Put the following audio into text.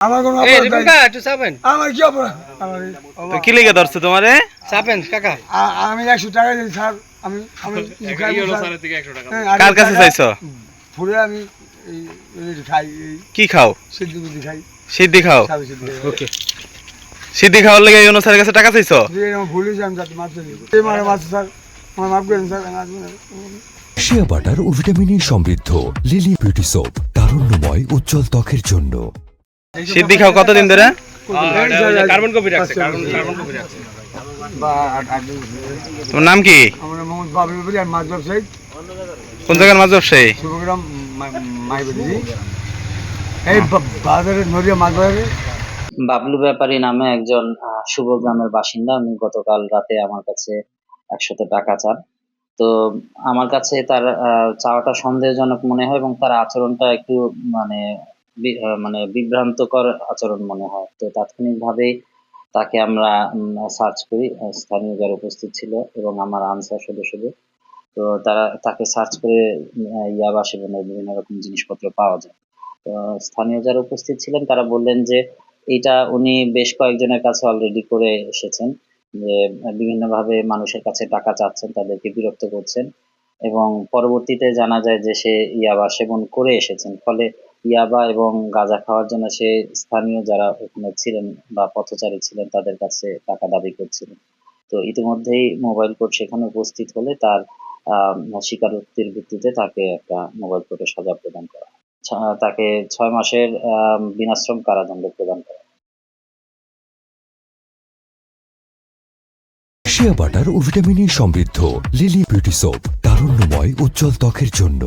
আমার কোনো এই অপরাধ রিপন নাই। কাকা একটু চাপেন। আমার কি অপরাধ? আমার তো কি লেগে ধরছে তোমারে? চাপেন কাকা। আমি 100 টাকা দিই স্যার। আমি কিছু খাইবো স্যার। হ্যাঁ, আর কার কাছে টাকা চাইছো? ফুলে আমি এই খাই, এই কি খাও? সিদ্ধি বুদ্ধি খাই, সিদ্ধি খাও? সাবি সিদ্ধি খাই। ওকে। সিদ্ধি খাওয়ার লেগে ইউনুস স্যারের কাছে টাকা চাইছো? যে আমার ভুল হয়েছে, আমি যাতে মাফ চাই। এই মারে মারছে স্যার, আমার মাফ করেন স্যার। আমি আসবো না। শিয়া বাটার ও ভিটামিনে সমৃদ্ধ লিলি বিউটি সোপ, তারুণ্যময় উজ্জ্বল ত্বকের জন্য। সিদ্ধি খাও কতদিন ধরে? কার্বন কপি রাখছে, কার্বন কপি রাখছে। বা আট দিন। তোমার নাম কি? আমার মোহাম্মদ বাবুল বলি, আমি মাছ ব্যবসায়ী, কোন জায়গার মাছ ব্যবসায়ী? শুভগ্রাম মাইবাড়ি। এই বাজারে নদিয়া মাছ বাজারে। বাবলু ব্যাপারী নামে একজন শুভ গ্রামের বাসিন্দা। উনি গতকাল রাতে আমার কাছে 100 টাকা চান। তো আমার কাছে তার চাওয়াটা সন্দেহজনক মনে হয় এবং তার আচরণটা একটু মানে মানে বিভ্রান্তকর আচরণ মনে হয়। তো তাৎক্ষণিকভাবেই তাকে আমরা সার্চ করি। স্থানীয় যারা উপস্থিত ছিল এবং আমার আনসার সদস্যদের, তো তাকে সার্চ করে ইয়াবা সেবনের বিভিন্ন রকম জিনিসপত্র পাওয়া যায়। তো স্থানীয় যারা উপস্থিত ছিলেন তারা বললেন যে এটা উনি বেশ কয়েকজনের কাছে অলরেডি করে এসেছেন, যে বিভিন্নভাবে মানুষের কাছে টাকা চাচ্ছেন, তাদেরকে বিরক্ত করছেন এবং পরবর্তীতে জানা যায় যে সে ইয়াবা সেবন করে এসেছেন। ফলে ইয়াবা এবং গাঁজা খাওয়ার জন্য সে স্থানীয় যারা ওখানে ছিলেন বা পথচারী ছিলেন তাদের কাছে টাকা দাবি করছিলেন। তো ইতিমধ্যেই মোবাইল কোর্ট সেখানে উপস্থিত হলে তার স্বীকারোক্তির ভিত্তিতে তাকে একটা মোবাইল কোর্টে সাজা প্রদান করা হয়। তাকে 6 মাসের বিনাশ্রম কারাদণ্ড প্রদান করা হয়। শিয়া বাটার ও ভিটামিনে সমৃদ্ধ লিলি বিউটি সোপ, তারুণ্যময় উজ্জ্বল ত্বকের জন্য।